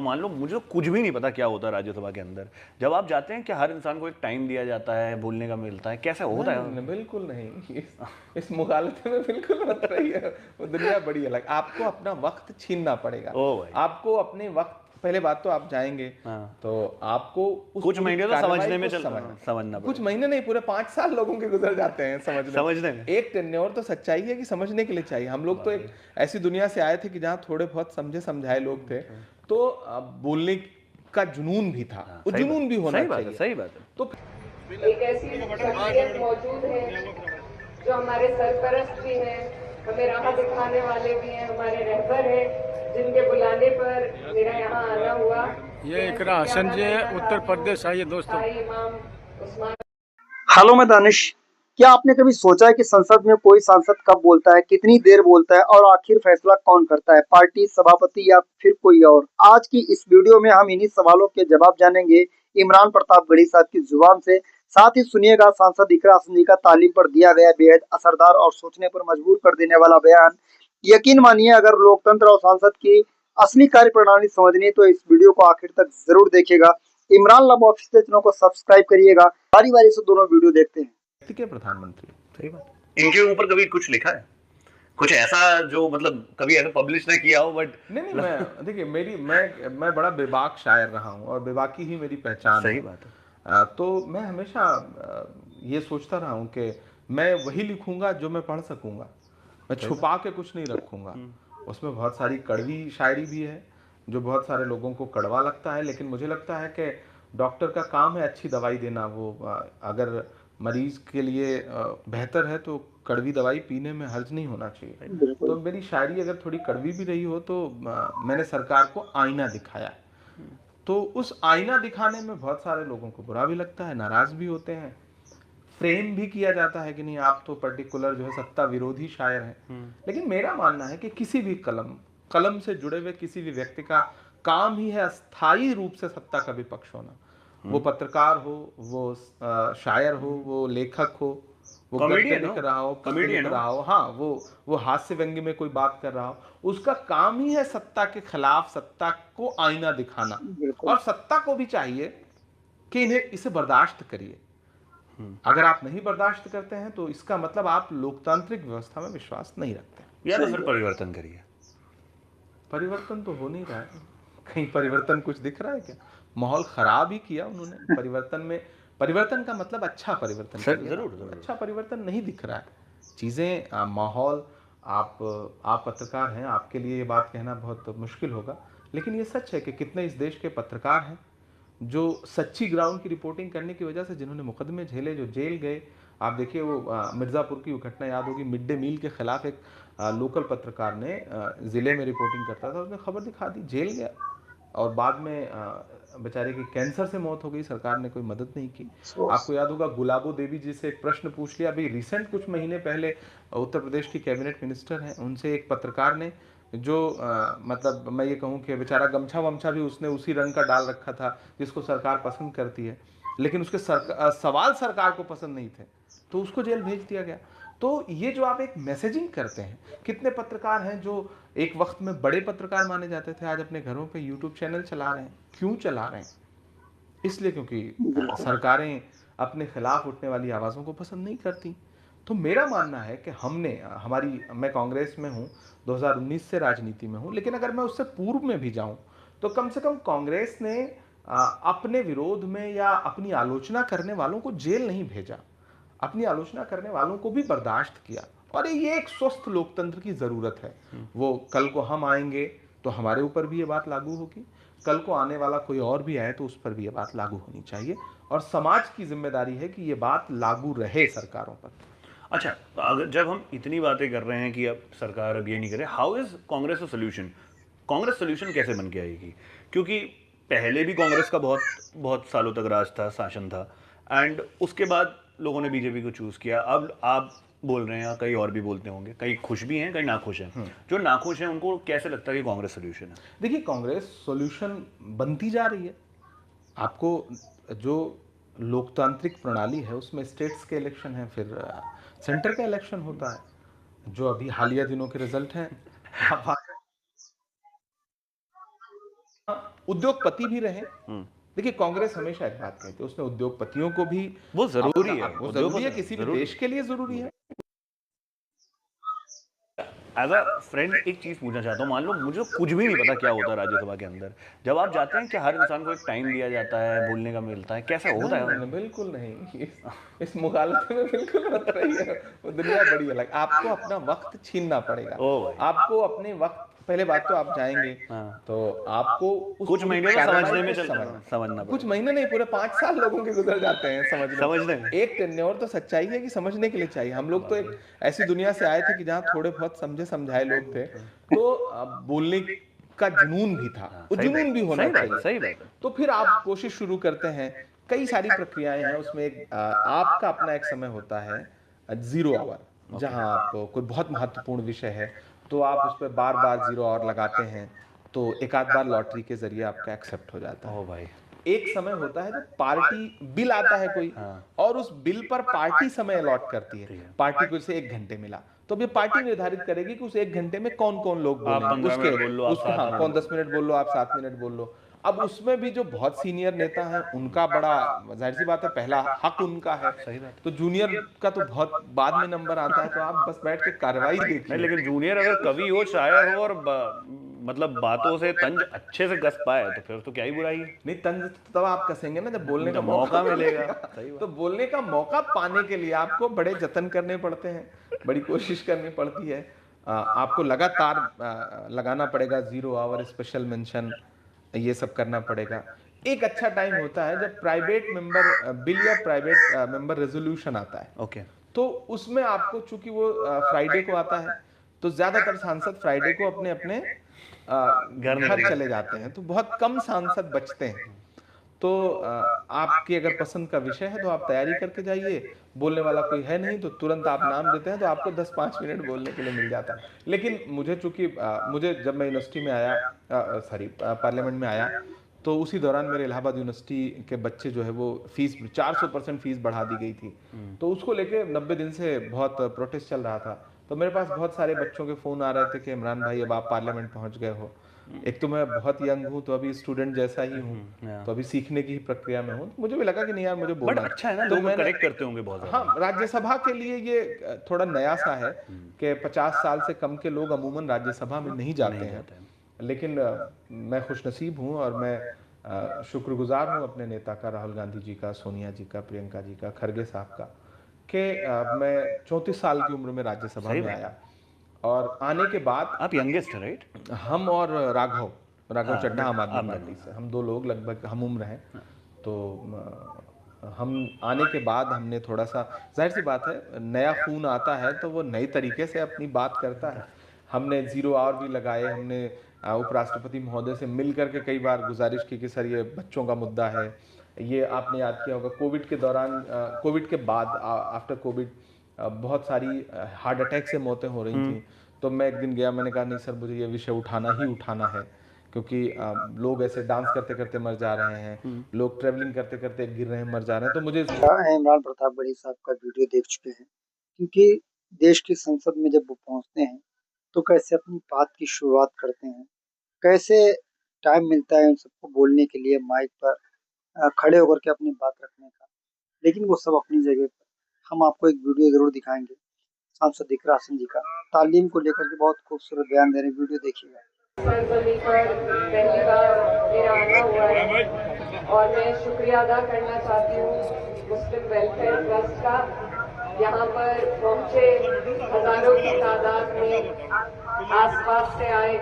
मान लो मुझे तो कुछ भी नहीं पता क्या होता है राज्यसभा के अंदर, जब आप जाते हैं क्या हर इंसान को एक टाइम दिया जाता है, बोलने का मिलता है, कैसे होता नहीं, है? नहीं, बिल्कुल नहीं। इस मुगालते में बिल्कुल मत रहिए। वो दुनिया बड़ी अलग। आपको अपना वक्त छीनना पड़ेगा। ओ भाई। आपको अपने वक्त, पहले बात तो आप जाएंगे हाँ। तो आपको उस कुछ पूरी महीने तो कार्यवाही समझने में को समझना। समझना कुछ पड़ेगा। महीने नहीं, पूरे 5 साल लोगों के गुजर जाते हैं समझने में। समझने में। एक टेन्योर तो सच्चाई है कि समझने के लिए चाहिए। हम लोग तो बाप एक रे। ऐसी दुनिया से आए थे कि जहाँ थोड़े बहुत समझे समझाए लोग थे, तो बोलने का जुनून भी था। हाँ वो सही बात, जुनून भी होना सही बात है, चाहिए। सही बात है। तो एक ऐसी शख्सियत मौजूद है जो हमारे सरपरस्त भी हैं, हमें राह दिखाने वाले भी हैं, हमारे रहबर हैं, जिनके बुलाने पर मेरा यहाँ आना हुआ। ये इकरा हसन जी उत्तर प्रदेश आइए दोस्तों। शाही इमाम उस्मान। हेलो, मैं दानिश। क्या आपने कभी सोचा है कि संसद में कोई सांसद कब बोलता है, कितनी देर बोलता है और आखिर फैसला कौन करता है, पार्टी, सभापति या फिर कोई और? आज की इस वीडियो में हम इन्हीं सवालों के जवाब जानेंगे इमरान प्रतापगढ़ी साहब की जुबान से। साथ ही सुनिएगा सांसद इकरा हसन जी का तालीम पर दिया गया बेहद असरदार और सोचने पर मजबूर कर देने वाला बयान। यकीन मानिए, अगर लोकतंत्र और सांसद की असली कार्यप्रणाली समझनी है तो इस वीडियो को आखिर तक जरूर देखिएगा। इमरान लब ऑफिशियल चैनल को सब्सक्राइब करिएगा। बारी बारी से दोनों वीडियो देखते हैं। के प्रधानमंत्री। सही बात। इनके ऊपर कभी कुछ लिखा है, कुछ ऐसा जो मतलब कभी ऐसा पब्लिश ना किया हो, बट नहीं, मैं देखिए, मैं बड़ा बेबाक शायर रहा हूँ और बेबाकी ही मेरी पहचान सही है। बात है। तो मैं हमेशा ये सोचता रहा हूँ कि मैं वही लिखूंगा जो मैं पढ़ सकूंगा। मैं छुपा के कुछ नहीं रखूंगा। उसमें बहुत सारी कड़वी शायरी भी है जो बहुत सारे लोगों को कड़वा लगता है, लेकिन मुझे लगता है कि डॉक्टर का काम है अच्छी दवाई देना। वो अगर मरीज के लिए बेहतर है तो कड़वी दवाई पीने में हर्ज नहीं होना चाहिए। तो मेरी शायरी अगर थोड़ी कड़वी भी रही हो तो मैंने सरकार को आईना दिखाया। तो उस आईना दिखाने में बहुत सारे लोगों को बुरा भी लगता है, नाराज भी होते हैं, फ्रेम भी किया जाता है कि नहीं आप तो पर्टिकुलर जो है सत्ता विरोधी शायर हैं। लेकिन मेरा मानना है कि किसी भी कलम से जुड़े हुए किसी भी व्यक्ति का काम ही है अस्थायी रूप से सत्ता का विपक्ष होना। वो पत्रकार हो, वो शायर हो, वो लेखक हो, वो गद्य कॉमेडियन लिख हो, रहा हो, पद्य लिख कॉमेडियन हो। रहा हो, हाँ वो हास्य व्यंग्य में कोई बात कर रहा हो, उसका काम ही है सत्ता के खिलाफ सत्ता को आईना दिखाना। और सत्ता को भी चाहिए कि इसे बर्दाश्त करिए। अगर आप नहीं बर्दाश्त करते हैं तो इसका मतलब आप लोकतांत्रिक व्यवस्था में विश्वास नहीं रखते। या तो फिर परिवर्तन करिए। परिवर्तन तो हो नहीं रहा है। कहीं परिवर्तन कुछ दिख रहा है क्या? माहौल खराब ही किया उन्होंने परिवर्तन में। परिवर्तन का मतलब अच्छा परिवर्तन करिए। जरूर जरूर। अच्छा परिवर्तन नहीं दिख रहा है। चीजें माहौल, आप पत्रकार हैं, आपके लिए ये बात कहना बहुत मुश्किल होगा, लेकिन ये सच है कि कितने इस देश के पत्रकार हैं जो सच्ची ग्राउंड की रिपोर्टिंग करने की वजह से जिन्होंने मुकदमे झेले, जो जेल गए। आप देखिए वो मिर्ज़ापुर की वो घटना याद होगी, मिड डे मील के खिलाफ एक लोकल पत्रकार ने ज़िले में रिपोर्टिंग करता था, उसने खबर दिखा दी, जेल गया और बाद में बेचारे की कैंसर से मौत हो गई। सरकार ने कोई मदद नहीं की। आपको याद होगा गुलाबो देवी जी से एक प्रश्न पूछ लिया, अभी रिसेंट कुछ महीने पहले उत्तर प्रदेश की कैबिनेट मिनिस्टर हैं, उनसे एक पत्रकार ने जो मतलब मैं ये कहूँ कि बेचारा गमछा वमछा भी उसने उसी रंग का डाल रखा था जिसको सरकार पसंद करती है, लेकिन उसके सवाल सरकार को पसंद नहीं थे, तो उसको जेल भेज दिया गया। तो ये जो आप एक मैसेजिंग करते हैं, कितने पत्रकार हैं जो एक वक्त में बड़े पत्रकार माने जाते थे, आज अपने घरों पे यूट्यूब चैनल चला रहे हैं। क्यों चला रहे हैं? इसलिए क्योंकि सरकारें अपने खिलाफ उठने वाली आवाज़ों को पसंद नहीं करती। तो मेरा मानना है कि मैं कांग्रेस में हूँ, 2019 से राजनीति में हूँ, लेकिन अगर मैं उससे पूर्व में भी जाऊँ तो कम से कम कांग्रेस ने अपने विरोध में या अपनी आलोचना करने वालों को जेल नहीं भेजा, अपनी आलोचना करने वालों को भी बर्दाश्त किया। और ये एक स्वस्थ लोकतंत्र की ज़रूरत है। वो कल को हम आएंगे तो हमारे ऊपर भी ये बात लागू होगी, कल को आने वाला कोई और भी आए तो उस पर भी ये बात लागू होनी चाहिए, और समाज की जिम्मेदारी है कि ये बात लागू रहे सरकारों पर। अच्छा, अगर जब हम इतनी बातें कर रहे हैं कि अब सरकार अब ये नहीं करे, how is Congress a solution? Congress solution कैसे बन के आएगी? क्योंकि पहले भी कांग्रेस का बहुत बहुत सालों तक राज था, शासन था, एंड उसके बाद लोगों ने बीजेपी को चूज किया। अब आप बोल रहे हैं, कई और भी बोलते होंगे, कई खुश भी हैं, कई नाखुश हैं। जो नाखुश हैं उनको कैसे लगता है कि कांग्रेस सोल्यूशन है? देखिए, कांग्रेस सॉल्यूशन बनती जा रही है। आपको जो लोकतांत्रिक प्रणाली है उसमें स्टेट्स के इलेक्शन है, फिर सेंटर का इलेक्शन होता है। जो अभी हालिया दिनों के रिजल्ट हैं, आप उद्योगपति भी रहे। देखिए कांग्रेस हमेशा एक बात कहती है, उसने उद्योगपतियों को भी वो जरूरी है, वो जरूरी है, किसी भी देश के लिए जरूरी है। एज अ फ्रेंड एक चीज पूछना चाहता हूँ, मान लो मुझे कुछ भी नहीं पता क्या होता है राज्यसभा के अंदर, जब आप जाते हैं कि हर इंसान को एक टाइम दिया जाता है, बोलने का मिलता है, कैसा होता है? नहीं, बिल्कुल नहीं, इस मुगालते में बिल्कुल मत रहिए, वो दुनिया बड़ी अलग। आपको अपना वक्त छीनना पड़ेगा। ओ भाई। आपको अपने वक्त, पहले बात तो आप जाएंगे तो आपको कुछ महीने में समझने में समझना कुछ महीने नहीं, पूरे 5 साल लोगों के गुजर जाते हैं समझने में। एक टेन्योर तो सच्चाई है कि समझने के लिए चाहिए। हम लोग तो एक ऐसी दुनिया से आए थे कि जहाँ थोड़े बहुत समझे समझाए लोग थे, तो बोलने का जुनून भी था, वो जुनून भी होना चाहिए। सही बात है। तो फिर आप कोशिश शुरू करते हैं, कई सारी प्रक्रियाएं हैं उसमें। एक आपका अपना एक समय होता है 0 आवर, जहां आप कोई बहुत महत्वपूर्ण विषय है तो आप उस पर बार बार 0 आवर लगाते हैं, तो एक आध बार लॉटरी के जरिए आपका एक्सेप्ट हो जाता है। ओ भाई। एक समय होता है जब पार्टी बिल आता है कोई, और उस बिल पर पार्टी समय अलॉट करती है। पार्टी को इसे 1 घंटे मिला, तो अब ये पार्टी निर्धारित करेगी कि उस 1 घंटे में कौन कौन लोग बोलेंगे। उसके कौन 10 मिनट बोल लो, आप 7 मिनट बोल लो। अब उसमें भी जो बहुत सीनियर नेता हैं उनका बड़ा, जाहिर सी बात है, पहला हक उनका है। सही बात। तो जूनियर का तो बहुत बाद में नंबर आता है, तो आप बस बैठ के कार्रवाई देखिए। नहीं, लेकिन जूनियर अगर कवि हो, शायर हो और मतलब बातों से तंज अच्छे से कस पाए तो फिर तो क्या ही बुराई है। नहीं, तंज तब आप कसेंगे ना जब बोलने का मौका मिलेगा। तो बोलने का मौका पाने के लिए आपको बड़े जतन करने पड़ते हैं, बड़ी कोशिश करनी पड़ती है। आपको लगातार लगाना पड़ेगा, 0 आवर, स्पेशल मेंशन, ये सब करना पड़ेगा। एक अच्छा टाइम होता है जब प्राइवेट मेंबर बिल या प्राइवेट मेंबर रेजोल्यूशन आता है। ओके। तो उसमें आपको, चूंकि वो फ्राइडे को आता है, तो ज्यादातर सांसद फ्राइडे को अपने अपने घर चले जाते हैं, तो बहुत कम सांसद बचते हैं। तो आपकी अगर पसंद का विषय है तो आप तैयारी करके जाइए, बोलने वाला कोई है नहीं तो तुरंत आप नाम देते हैं, तो आपको 10-5 मिनट बोलने के लिए मिल जाता है। लेकिन मुझे चूंकि मुझे जब मैं यूनिवर्सिटी में आया, पार्लियामेंट में आया, तो उसी दौरान मेरे इलाहाबाद यूनिवर्सिटी के बच्चे जो है वो फीस 400% फीस बढ़ा दी गई थी, तो उसको लेके 90 दिन से बहुत प्रोटेस्ट चल रहा था। तो मेरे पास बहुत सारे बच्चों के फ़ोन आ रहे थे कि इमरान भाई अब आप पार्लियामेंट पहुंच गए हो। एक तो मैं बहुत यंग हूँ, तो अभी स्टूडेंट जैसा ही हूँ, तो अभी सीखने की प्रक्रिया में हूँ। मुझे भी लगा कि नहीं यार, मुझे बोलना अच्छा है ना, तो लोग मैं कनेक्ट करते होंगे बहुत ज़्यादा। हाँ, राज्यसभा के लिए ये थोड़ा नया सा है कि 50 साल से कम के लोग अमूमन राज्यसभा में नहीं जाते हैं। लेकिन मैं खुशनसीब हूँ और मैं शुक्रगुजार हूँ अपने नेता का, राहुल गांधी जी का, सोनिया जी का, प्रियंका जी का, खड़गे साहब का, कि मैं 34 साल की उम्र में राज्यसभा में आया। और आने के बाद, आप यंगेस्ट है राइट? हम और राघव चड्ढा आम आदमी पार्टी से, हम 2 लोग लगभग हम उम्र हैं। तो हम आने के बाद हमने थोड़ा सा, जाहिर सी बात है, नया खून आता है तो वो नई तरीके से अपनी बात करता है। हमने 0 आवर भी लगाए, हमने उपराष्ट्रपति महोदय से मिल करके कई बार गुजारिश की कि सर ये बच्चों का मुद्दा है। ये आपने याद किया होगा कोविड के दौरान, कोविड के बाद, आफ्टर कोविड बहुत सारी हार्ट अटैक से मौतें हो रही थी। तो मैं एक दिन गया, मैंने कहा नहीं सर, मुझे ये विषय उठाना ही उठाना है, क्योंकि लोग ऐसे डांस करते करते मर जा रहे हैं, लोग ट्रेवलिंग करते करते गिर रहे हैं, मर जा रहे हैं। तो मुझे इमरान प्रताप बड़ी साहब का वीडियो देख चुके हैं, क्योंकि देश की संसद में जब वो पहुंचते हैं तो कैसे अपनी बात की शुरुआत करते हैं, कैसे टाइम मिलता है उन सबको बोलने के लिए, माइक पर खड़े होकर के अपनी बात रखने का। लेकिन वो सब अपनी जगह पर। हम आपको एक वीडियो जरूर दिखाएंगे सांसद इकरा सिंह जी का, तालीम को लेकर के बहुत खूबसूरत बयान दे रहे, वीडियो देखिएगा। सरजमीं पर पहली बार मेरा आना हुआ है और मैं शुक्रिया अदा करना चाहती हूँ मुस्लिम वेलफेयर ट्रस्ट का। यहाँ पर पहुँचे हजारों की तादाद में आसपास से आए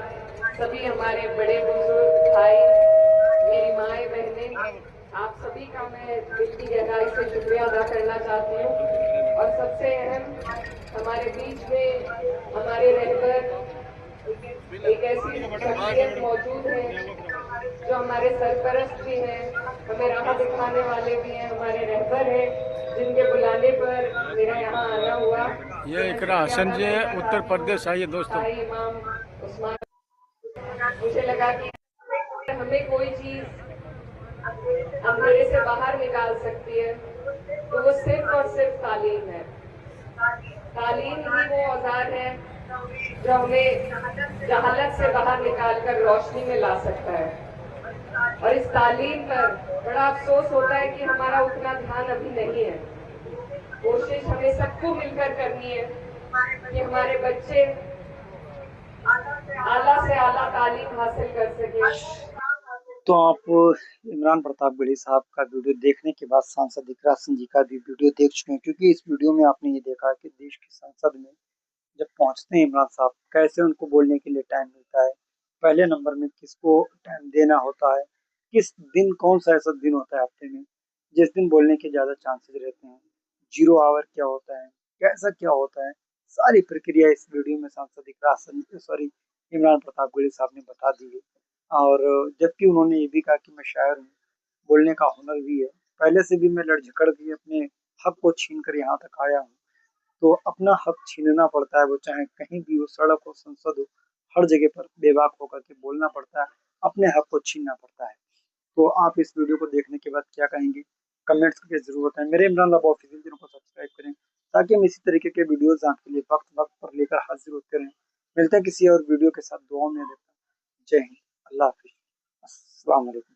सभी हमारे बड़े बुजुर्ग भाई, मेरी माएँ बहनें, आप सभी का मैं दिल की गहराई से शुक्रिया अदा करना चाहती हूँ। और सबसे अहम, हमारे बीच में हमारे रहबर एक ऐसी शख्सियत मौजूद है जो हमारे सरपरस्त भी हैं, हमें राह दिखाने वाले भी हैं, हमारे रहबर हैं, जिनके बुलाने पर मेरा यहाँ आना हुआ। ये इकरा हसन जी उत्तर प्रदेश आइए दोस्तों। इमाम उस्मान, मुझे लगा कि हमें कोई चीज अंधेरे से बाहर निकाल सकती है तो वो सिर्फ और सिर्फ तालीम है। तालीम ही वो औजार है जो हमें जहालत से बाहर निकालकर रोशनी में ला सकता है। और इस तालीम पर बड़ा अफसोस होता है कि हमारा उतना ध्यान अभी नहीं है। कोशिश हमें सबको मिलकर करनी है कि हमारे बच्चे आला से आला तालीम हासिल कर सके। तो आप इमरान प्रतापगढ़ी साहब का वीडियो देखने के बाद सांसद इकरार सिंह जी का भी वीडियो देख चुके हैं, क्योंकि इस वीडियो में आपने ये देखा कि देश की संसद में जब पहुंचते हैं इमरान साहब, कैसे उनको बोलने के लिए टाइम मिलता है, पहले नंबर में किसको टाइम देना होता है, किस दिन कौन सा ऐसा दिन होता है हफ्ते में जिस दिन बोलने के ज़्यादा चांसेस रहते हैं, जीरो आवर क्या होता है, कैसा क्या होता है, सारी प्रक्रिया इस वीडियो में सांसद इमरान प्रतापगढ़ी साहब ने बता दी है। और जबकि उन्होंने ये भी कहा कि मैं शायर हूँ, बोलने का हुनर भी है, पहले से भी मैं लड़ झगड़ के अपने हक को छीन कर यहाँ तक आया हूँ। तो अपना हक छीनना पड़ता है, वो चाहे कहीं भी हो, सड़क हो, संसद हो, हर जगह पर बेबाक होकर के बोलना पड़ता है, अपने हक को छीनना पड़ता है। तो आप इस वीडियो को देखने के बाद क्या कहेंगे, कमेंट्स करके जरूर बताएं। मेरे इमरान लबा ऑफिशियल चैनल को सब्सक्राइब करें ताकि हम इसी तरीके के वीडियोस आपके लिए वक्त वक्त पर लेकर हाजिर होते रहें। मिलते हैं किसी और वीडियो के साथ, दुआ में देता हूं। जय हिंद, अल्लाह हाफिज, अस्सलाम वालेकुम।